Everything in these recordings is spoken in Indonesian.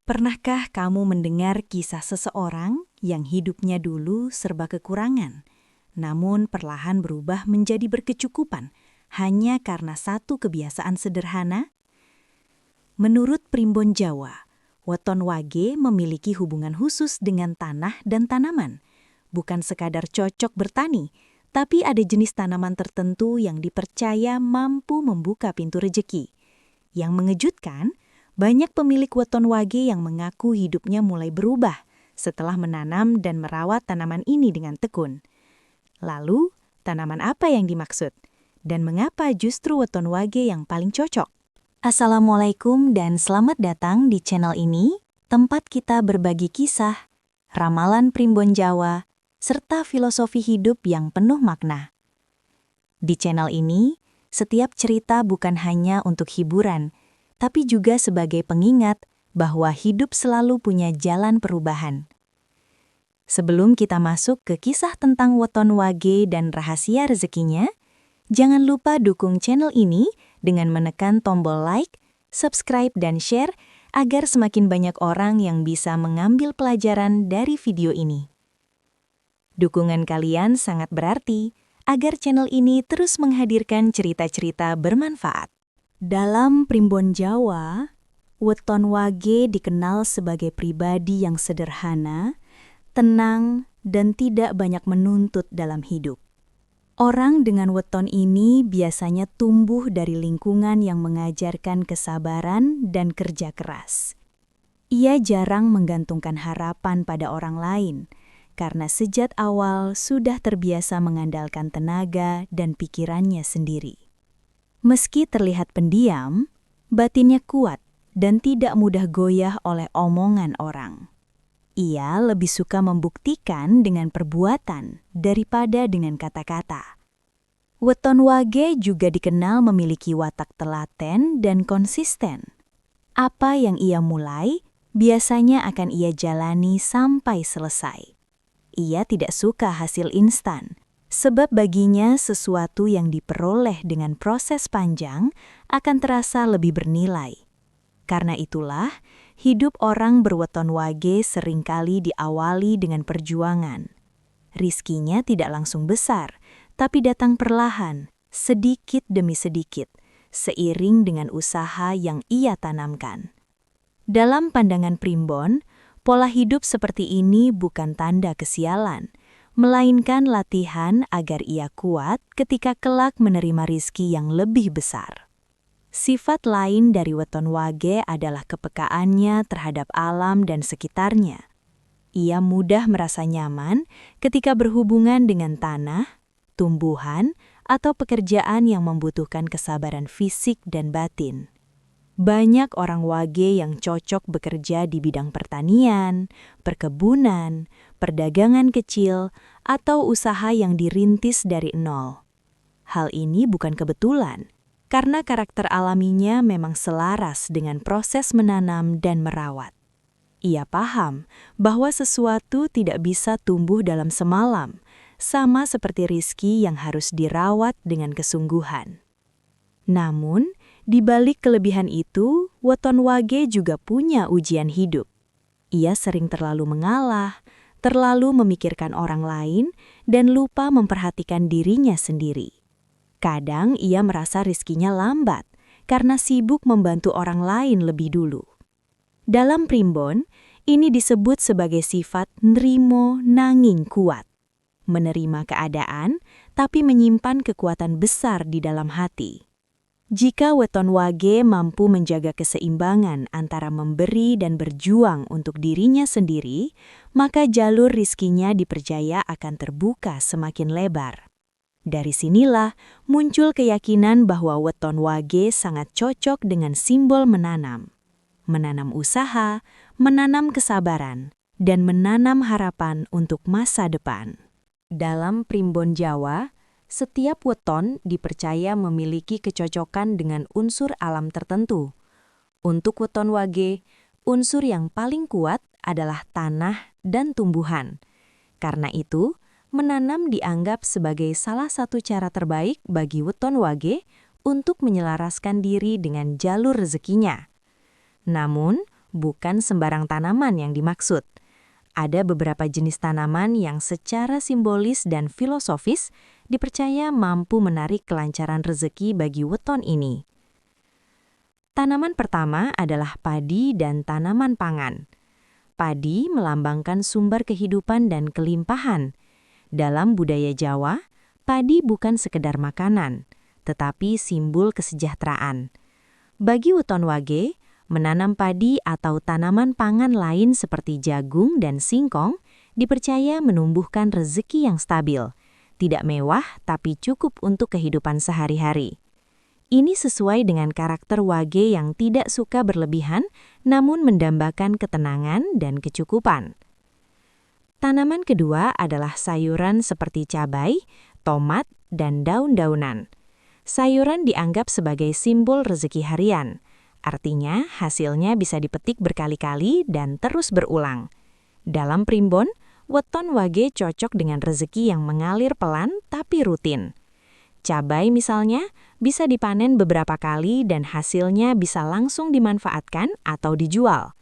Pernahkah kamu mendengar kisah seseorang yang hidupnya dulu serba kekurangan, namun perlahan berubah menjadi berkecukupan hanya karena satu kebiasaan sederhana? Menurut Primbon Jawa, weton wage memiliki hubungan khusus dengan tanah dan tanaman. Bukan sekadar cocok bertani, tapi ada jenis tanaman tertentu yang dipercaya mampu membuka pintu rejeki. Yang mengejutkan, banyak pemilik weton wage yang mengaku hidupnya mulai berubah setelah menanam dan merawat tanaman ini dengan tekun. Lalu, tanaman apa yang dimaksud? Dan mengapa justru weton wage yang paling cocok? Assalamualaikum dan selamat datang di channel ini, tempat kita berbagi kisah, ramalan Primbon Jawa, serta filosofi hidup yang penuh makna. Di channel ini, setiap cerita bukan hanya untuk hiburan, tapi juga sebagai pengingat bahwa hidup selalu punya jalan perubahan. Sebelum kita masuk ke kisah tentang weton wage dan rahasia rezekinya, jangan lupa dukung channel ini dengan menekan tombol like, subscribe, dan share agar semakin banyak orang yang bisa mengambil pelajaran dari video ini. Dukungan kalian sangat berarti agar channel ini terus menghadirkan cerita-cerita bermanfaat. Dalam Primbon Jawa, weton wage dikenal sebagai pribadi yang sederhana, tenang, dan tidak banyak menuntut dalam hidup. Orang dengan weton ini biasanya tumbuh dari lingkungan yang mengajarkan kesabaran dan kerja keras. Ia jarang menggantungkan harapan pada orang lain, karena sejak awal sudah terbiasa mengandalkan tenaga dan pikirannya sendiri. Meski terlihat pendiam, batinnya kuat dan tidak mudah goyah oleh omongan orang. Ia lebih suka membuktikan dengan perbuatan daripada dengan kata-kata. Weton wage juga dikenal memiliki watak telaten dan konsisten. Apa yang ia mulai, biasanya akan ia jalani sampai selesai. Ia tidak suka hasil instan, sebab baginya sesuatu yang diperoleh dengan proses panjang akan terasa lebih bernilai. Karena itulah, hidup orang berweton wage seringkali diawali dengan perjuangan. Rizkinya tidak langsung besar, tapi datang perlahan, sedikit demi sedikit, seiring dengan usaha yang ia tanamkan. Dalam pandangan Primbon, pola hidup seperti ini bukan tanda kesialan, melainkan latihan agar ia kuat ketika kelak menerima rizki yang lebih besar. Sifat lain dari weton wage adalah kepekaannya terhadap alam dan sekitarnya. Ia mudah merasa nyaman ketika berhubungan dengan tanah, tumbuhan, atau pekerjaan yang membutuhkan kesabaran fisik dan batin. Banyak orang wage yang cocok bekerja di bidang pertanian, perkebunan, perdagangan kecil, atau usaha yang dirintis dari nol. Hal ini bukan kebetulan, karena karakter alaminya memang selaras dengan proses menanam dan merawat. Ia paham bahwa sesuatu tidak bisa tumbuh dalam semalam, sama seperti rizki yang harus dirawat dengan kesungguhan. Namun, di balik kelebihan itu, weton wage juga punya ujian hidup. Ia sering terlalu mengalah, terlalu memikirkan orang lain, dan lupa memperhatikan dirinya sendiri. Kadang ia merasa rizkinya lambat, karena sibuk membantu orang lain lebih dulu. Dalam Primbon, ini disebut sebagai sifat nrimo nanging kuat. Menerima keadaan, tapi menyimpan kekuatan besar di dalam hati. Jika weton wage mampu menjaga keseimbangan antara memberi dan berjuang untuk dirinya sendiri, maka jalur rizkinya dipercaya akan terbuka semakin lebar. Dari sinilah muncul keyakinan bahwa weton wage sangat cocok dengan simbol menanam. Menanam usaha, menanam kesabaran, dan menanam harapan untuk masa depan. Dalam Primbon Jawa, setiap weton dipercaya memiliki kecocokan dengan unsur alam tertentu. Untuk weton wage, unsur yang paling kuat adalah tanah dan tumbuhan. Karena itu, menanam dianggap sebagai salah satu cara terbaik bagi weton wage untuk menyelaraskan diri dengan jalur rezekinya. Namun, bukan sembarang tanaman yang dimaksud. Ada beberapa jenis tanaman yang secara simbolis dan filosofis dipercaya mampu menarik kelancaran rezeki bagi weton ini. Tanaman pertama adalah padi dan tanaman pangan. Padi melambangkan sumber kehidupan dan kelimpahan. Dalam budaya Jawa, padi bukan sekedar makanan, tetapi simbol kesejahteraan. Bagi weton wage, menanam padi atau tanaman pangan lain seperti jagung dan singkong dipercaya menumbuhkan rezeki yang stabil, tidak mewah tapi cukup untuk kehidupan sehari-hari. Ini sesuai dengan karakter wage yang tidak suka berlebihan, namun mendambakan ketenangan dan kecukupan. Tanaman kedua adalah sayuran seperti cabai, tomat, dan daun-daunan. Sayuran dianggap sebagai simbol rezeki harian. Artinya, hasilnya bisa dipetik berkali-kali dan terus berulang. Dalam primbon, weton wage cocok dengan rezeki yang mengalir pelan tapi rutin. Cabai misalnya, bisa dipanen beberapa kali dan hasilnya bisa langsung dimanfaatkan atau dijual.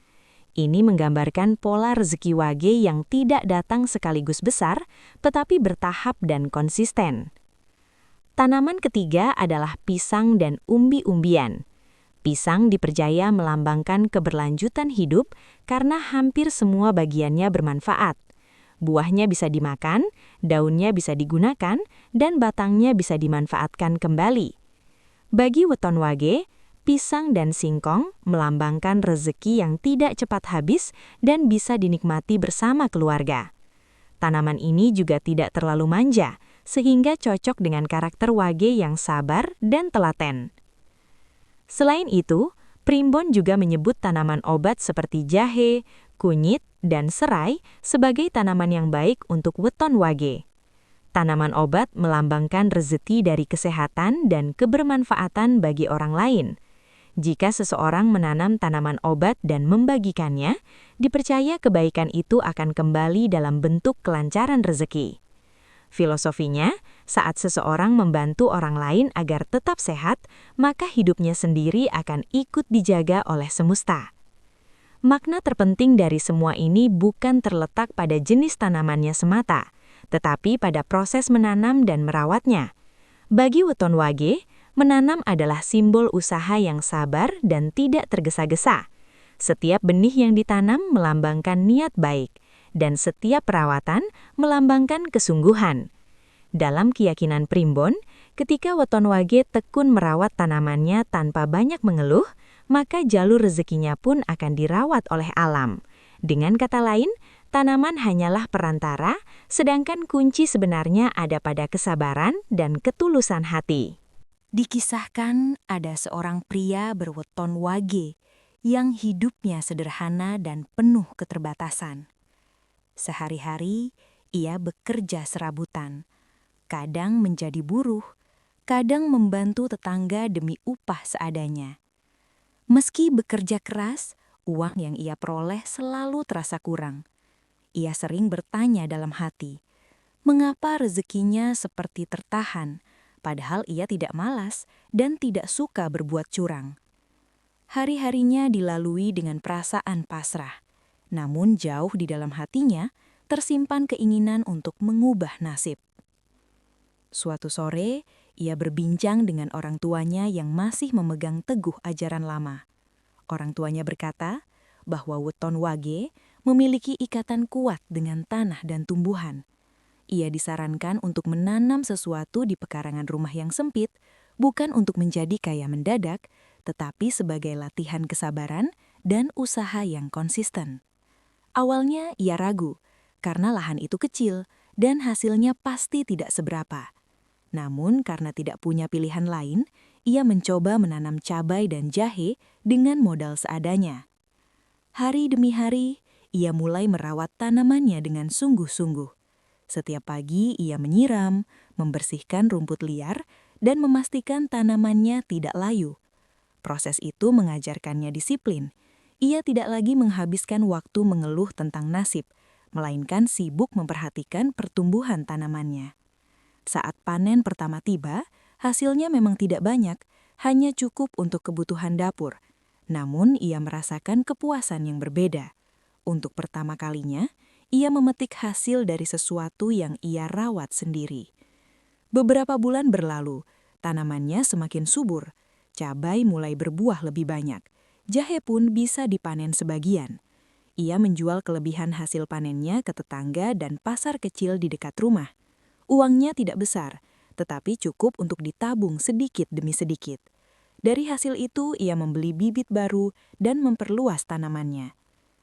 Ini menggambarkan pola rezeki wage yang tidak datang sekaligus besar, tetapi bertahap dan konsisten. Tanaman ketiga adalah pisang dan umbi-umbian. Pisang dipercaya melambangkan keberlanjutan hidup karena hampir semua bagiannya bermanfaat. Buahnya bisa dimakan, daunnya bisa digunakan, dan batangnya bisa dimanfaatkan kembali. Bagi weton wage, pisang dan singkong melambangkan rezeki yang tidak cepat habis dan bisa dinikmati bersama keluarga. Tanaman ini juga tidak terlalu manja, sehingga cocok dengan karakter wage yang sabar dan telaten. Selain itu, primbon juga menyebut tanaman obat seperti jahe, kunyit, dan serai sebagai tanaman yang baik untuk weton wage. Tanaman obat melambangkan rezeki dari kesehatan dan kebermanfaatan bagi orang lain. Jika seseorang menanam tanaman obat dan membagikannya, dipercaya kebaikan itu akan kembali dalam bentuk kelancaran rezeki. Filosofinya, saat seseorang membantu orang lain agar tetap sehat, maka hidupnya sendiri akan ikut dijaga oleh semesta. Makna terpenting dari semua ini bukan terletak pada jenis tanamannya semata, tetapi pada proses menanam dan merawatnya. Bagi weton wage, menanam adalah simbol usaha yang sabar dan tidak tergesa-gesa. Setiap benih yang ditanam melambangkan niat baik, dan setiap perawatan melambangkan kesungguhan. Dalam keyakinan primbon, ketika weton wage tekun merawat tanamannya tanpa banyak mengeluh, maka jalur rezekinya pun akan dirawat oleh alam. Dengan kata lain, tanaman hanyalah perantara, sedangkan kunci sebenarnya ada pada kesabaran dan ketulusan hati. Dikisahkan ada seorang pria berweton wage yang hidupnya sederhana dan penuh keterbatasan. Sehari-hari, ia bekerja serabutan. Kadang menjadi buruh, kadang membantu tetangga demi upah seadanya. Meski bekerja keras, uang yang ia peroleh selalu terasa kurang. Ia sering bertanya dalam hati, mengapa rezekinya seperti tertahan, padahal ia tidak malas dan tidak suka berbuat curang. Hari-harinya dilalui dengan perasaan pasrah. Namun jauh di dalam hatinya tersimpan keinginan untuk mengubah nasib. Suatu sore, ia berbincang dengan orang tuanya yang masih memegang teguh ajaran lama. Orang tuanya berkata bahwa weton wage memiliki ikatan kuat dengan tanah dan tumbuhan. Ia disarankan untuk menanam sesuatu di pekarangan rumah yang sempit, bukan untuk menjadi kaya mendadak, tetapi sebagai latihan kesabaran dan usaha yang konsisten. Awalnya ia ragu, karena lahan itu kecil dan hasilnya pasti tidak seberapa. Namun karena tidak punya pilihan lain, ia mencoba menanam cabai dan jahe dengan modal seadanya. Hari demi hari, ia mulai merawat tanamannya dengan sungguh-sungguh. Setiap pagi ia menyiram, membersihkan rumput liar, dan memastikan tanamannya tidak layu. Proses itu mengajarkannya disiplin. Ia tidak lagi menghabiskan waktu mengeluh tentang nasib, melainkan sibuk memperhatikan pertumbuhan tanamannya. Saat panen pertama tiba, hasilnya memang tidak banyak, hanya cukup untuk kebutuhan dapur. Namun ia merasakan kepuasan yang berbeda. Untuk pertama kalinya, ia memetik hasil dari sesuatu yang ia rawat sendiri. Beberapa bulan berlalu, tanamannya semakin subur. Cabai mulai berbuah lebih banyak. Jahe pun bisa dipanen sebagian. Ia menjual kelebihan hasil panennya ke tetangga dan pasar kecil di dekat rumah. Uangnya tidak besar, tetapi cukup untuk ditabung sedikit demi sedikit. Dari hasil itu, ia membeli bibit baru dan memperluas tanamannya.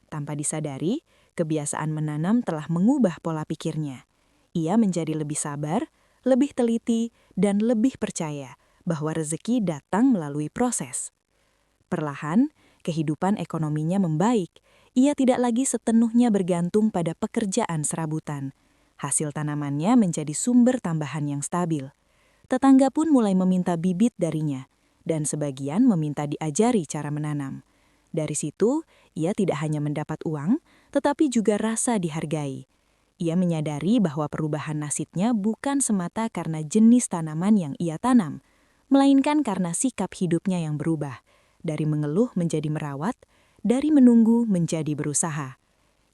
Tanpa disadari, kebiasaan menanam telah mengubah pola pikirnya. Ia menjadi lebih sabar, lebih teliti, dan lebih percaya bahwa rezeki datang melalui proses. Perlahan, kehidupan ekonominya membaik. Ia tidak lagi sepenuhnya bergantung pada pekerjaan serabutan. Hasil tanamannya menjadi sumber tambahan yang stabil. Tetangga pun mulai meminta bibit darinya, dan sebagian meminta diajari cara menanam. Dari situ, ia tidak hanya mendapat uang, tetapi juga rasa dihargai. Ia menyadari bahwa perubahan nasibnya bukan semata karena jenis tanaman yang ia tanam, melainkan karena sikap hidupnya yang berubah, dari mengeluh menjadi merawat, dari menunggu menjadi berusaha.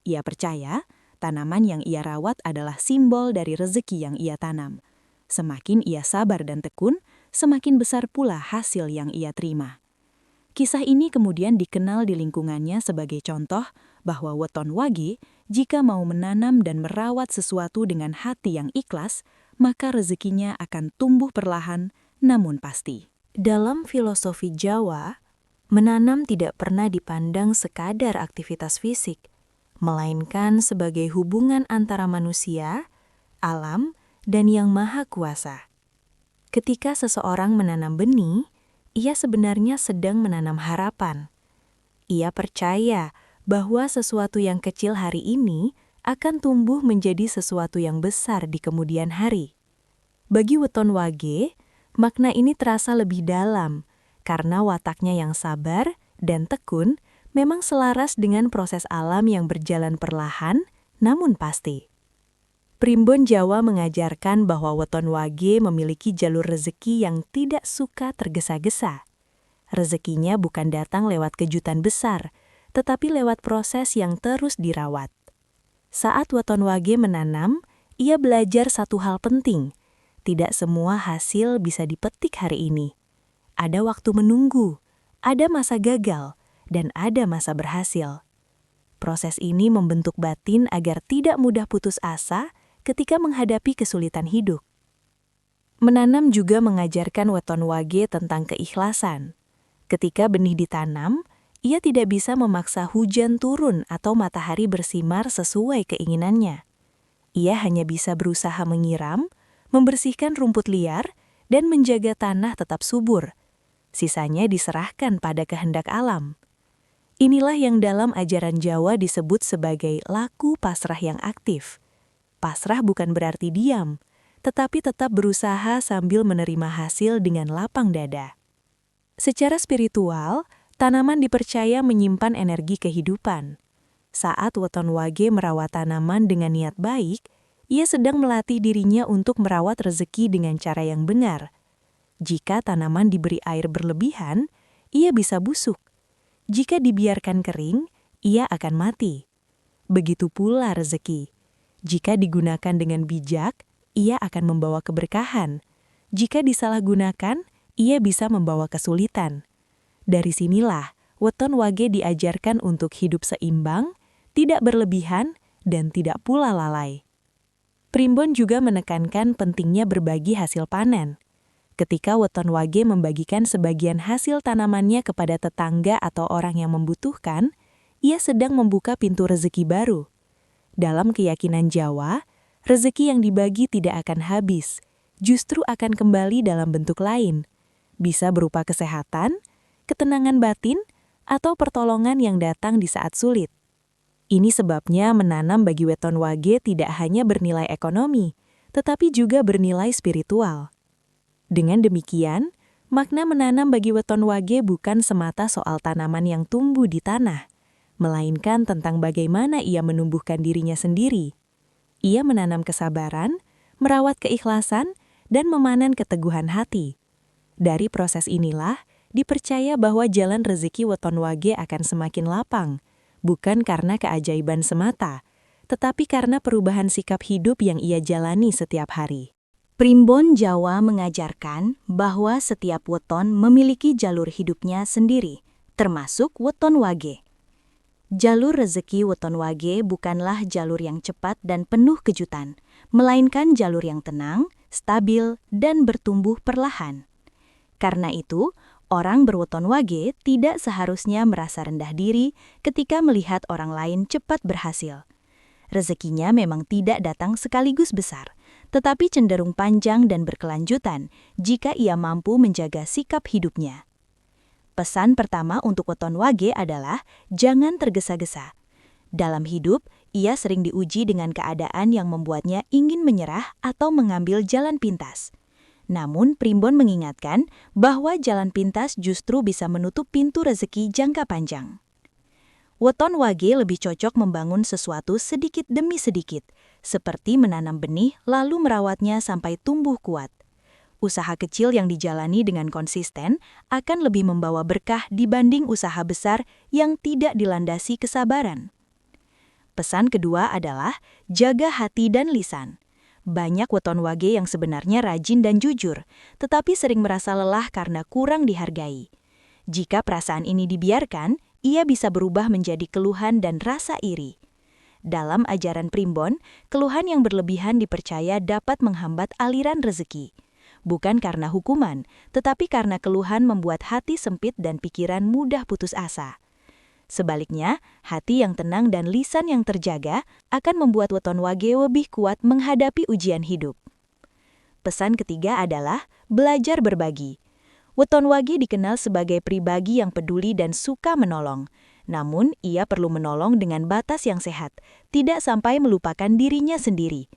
Ia percaya, tanaman yang ia rawat adalah simbol dari rezeki yang ia tanam. Semakin ia sabar dan tekun, semakin besar pula hasil yang ia terima. Kisah ini kemudian dikenal di lingkungannya sebagai contoh bahwa weton wage, jika mau menanam dan merawat sesuatu dengan hati yang ikhlas, maka rezekinya akan tumbuh perlahan namun pasti. Dalam filosofi Jawa, menanam tidak pernah dipandang sekadar aktivitas fisik, melainkan sebagai hubungan antara manusia, alam, dan Yang Maha Kuasa. Ketika seseorang menanam benih, ia sebenarnya sedang menanam harapan. Ia percaya bahwa sesuatu yang kecil hari ini akan tumbuh menjadi sesuatu yang besar di kemudian hari. Bagi weton wage, makna ini terasa lebih dalam karena wataknya yang sabar dan tekun memang selaras dengan proses alam yang berjalan perlahan namun pasti. Primbon Jawa mengajarkan bahwa weton wage memiliki jalur rezeki yang tidak suka tergesa-gesa. Rezekinya bukan datang lewat kejutan besar, tetapi lewat proses yang terus dirawat. Saat weton wage menanam, ia belajar satu hal penting. Tidak semua hasil bisa dipetik hari ini. Ada waktu menunggu, ada masa gagal, dan ada masa berhasil. Proses ini membentuk batin agar tidak mudah putus asa ketika menghadapi kesulitan hidup. Menanam juga mengajarkan weton wage tentang keikhlasan. Ketika benih ditanam, ia tidak bisa memaksa hujan turun atau matahari bersinar sesuai keinginannya. Ia hanya bisa berusaha menyiram, membersihkan rumput liar, dan menjaga tanah tetap subur. Sisanya diserahkan pada kehendak alam. Inilah yang dalam ajaran Jawa disebut sebagai laku pasrah yang aktif. Pasrah bukan berarti diam, tetapi tetap berusaha sambil menerima hasil dengan lapang dada. Secara spiritual, tanaman dipercaya menyimpan energi kehidupan. Saat weton wage merawat tanaman dengan niat baik, ia sedang melatih dirinya untuk merawat rezeki dengan cara yang benar. Jika tanaman diberi air berlebihan, ia bisa busuk. Jika dibiarkan kering, ia akan mati. Begitu pula rezeki. Jika digunakan dengan bijak, ia akan membawa keberkahan. Jika disalahgunakan, ia bisa membawa kesulitan. Dari sinilah, weton wage diajarkan untuk hidup seimbang, tidak berlebihan, dan tidak pula lalai. Primbon juga menekankan pentingnya berbagi hasil panen. Ketika weton wage membagikan sebagian hasil tanamannya kepada tetangga atau orang yang membutuhkan, ia sedang membuka pintu rezeki baru. Dalam keyakinan Jawa, rezeki yang dibagi tidak akan habis, justru akan kembali dalam bentuk lain. Bisa berupa kesehatan, ketenangan batin, atau pertolongan yang datang di saat sulit. Ini sebabnya menanam bagi weton wage tidak hanya bernilai ekonomi, tetapi juga bernilai spiritual. Dengan demikian, makna menanam bagi weton wage bukan semata soal tanaman yang tumbuh di tanah, melainkan tentang bagaimana ia menumbuhkan dirinya sendiri. Ia menanam kesabaran, merawat keikhlasan, dan memanen keteguhan hati. Dari proses inilah, dipercaya bahwa jalan rezeki weton wage akan semakin lapang, bukan karena keajaiban semata, tetapi karena perubahan sikap hidup yang ia jalani setiap hari. Primbon Jawa mengajarkan bahwa setiap weton memiliki jalur hidupnya sendiri, termasuk weton wage. Jalur rezeki weton wage bukanlah jalur yang cepat dan penuh kejutan, melainkan jalur yang tenang, stabil, dan bertumbuh perlahan. Karena itu, orang berweton wage tidak seharusnya merasa rendah diri ketika melihat orang lain cepat berhasil. Rezekinya memang tidak datang sekaligus besar, tetapi cenderung panjang dan berkelanjutan jika ia mampu menjaga sikap hidupnya. Pesan pertama untuk weton wage adalah jangan tergesa-gesa. Dalam hidup, ia sering diuji dengan keadaan yang membuatnya ingin menyerah atau mengambil jalan pintas. Namun, Primbon mengingatkan bahwa jalan pintas justru bisa menutup pintu rezeki jangka panjang. Weton wage lebih cocok membangun sesuatu sedikit demi sedikit, seperti menanam benih lalu merawatnya sampai tumbuh kuat. Usaha kecil yang dijalani dengan konsisten akan lebih membawa berkah dibanding usaha besar yang tidak dilandasi kesabaran. Pesan kedua adalah jaga hati dan lisan. Banyak weton wage yang sebenarnya rajin dan jujur, tetapi sering merasa lelah karena kurang dihargai. Jika perasaan ini dibiarkan, ia bisa berubah menjadi keluhan dan rasa iri. Dalam ajaran Primbon, keluhan yang berlebihan dipercaya dapat menghambat aliran rezeki. Bukan karena hukuman, tetapi karena keluhan membuat hati sempit dan pikiran mudah putus asa. Sebaliknya, hati yang tenang dan lisan yang terjaga akan membuat weton wage lebih kuat menghadapi ujian hidup. Pesan ketiga adalah belajar berbagi. Weton wage dikenal sebagai pribadi yang peduli dan suka menolong. Namun, ia perlu menolong dengan batas yang sehat, tidak sampai melupakan dirinya sendiri.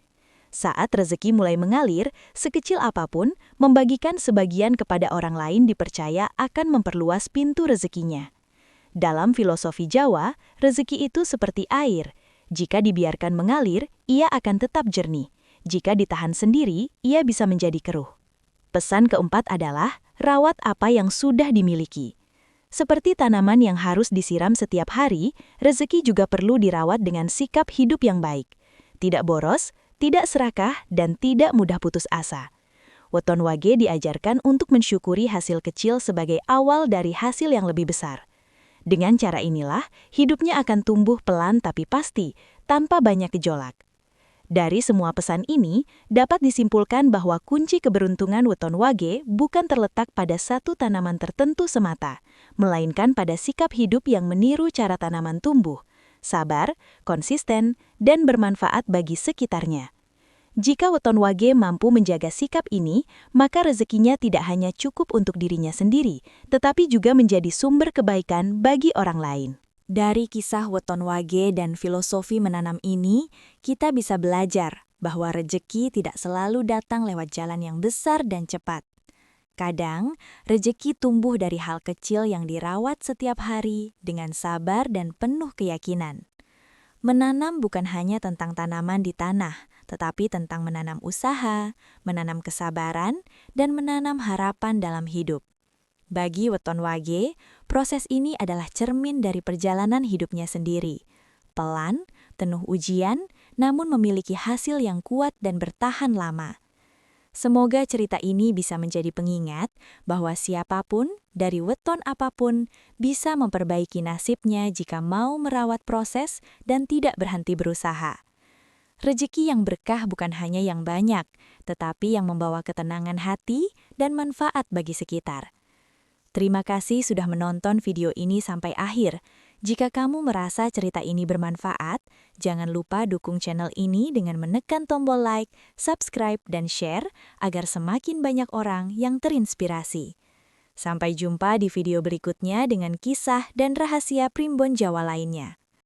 Saat rezeki mulai mengalir, sekecil apapun, membagikan sebagian kepada orang lain dipercaya akan memperluas pintu rezekinya. Dalam filosofi Jawa, rezeki itu seperti air. Jika dibiarkan mengalir, ia akan tetap jernih. Jika ditahan sendiri, ia bisa menjadi keruh. Pesan keempat adalah, rawat apa yang sudah dimiliki. Seperti tanaman yang harus disiram setiap hari, rezeki juga perlu dirawat dengan sikap hidup yang baik. Tidak boros, tidak serakah, dan tidak mudah putus asa. Weton wage diajarkan untuk mensyukuri hasil kecil sebagai awal dari hasil yang lebih besar. Dengan cara inilah, hidupnya akan tumbuh pelan tapi pasti, tanpa banyak gejolak. Dari semua pesan ini, dapat disimpulkan bahwa kunci keberuntungan weton wage bukan terletak pada satu tanaman tertentu semata, melainkan pada sikap hidup yang meniru cara tanaman tumbuh, sabar, konsisten, dan bermanfaat bagi sekitarnya. Jika weton wage mampu menjaga sikap ini, maka rezekinya tidak hanya cukup untuk dirinya sendiri, tetapi juga menjadi sumber kebaikan bagi orang lain. Dari kisah weton wage dan filosofi menanam ini, kita bisa belajar bahwa rezeki tidak selalu datang lewat jalan yang besar dan cepat. Kadang, rezeki tumbuh dari hal kecil yang dirawat setiap hari dengan sabar dan penuh keyakinan. Menanam bukan hanya tentang tanaman di tanah, tetapi tentang menanam usaha, menanam kesabaran, dan menanam harapan dalam hidup. Bagi weton wage, proses ini adalah cermin dari perjalanan hidupnya sendiri. Pelan, penuh ujian, namun memiliki hasil yang kuat dan bertahan lama. Semoga cerita ini bisa menjadi pengingat bahwa siapapun, dari weton apapun, bisa memperbaiki nasibnya jika mau merawat proses dan tidak berhenti berusaha. Rezeki yang berkah bukan hanya yang banyak, tetapi yang membawa ketenangan hati dan manfaat bagi sekitar. Terima kasih sudah menonton video ini sampai akhir. Jika kamu merasa cerita ini bermanfaat, jangan lupa dukung channel ini dengan menekan tombol like, subscribe, dan share agar semakin banyak orang yang terinspirasi. Sampai jumpa di video berikutnya dengan kisah dan rahasia Primbon Jawa lainnya.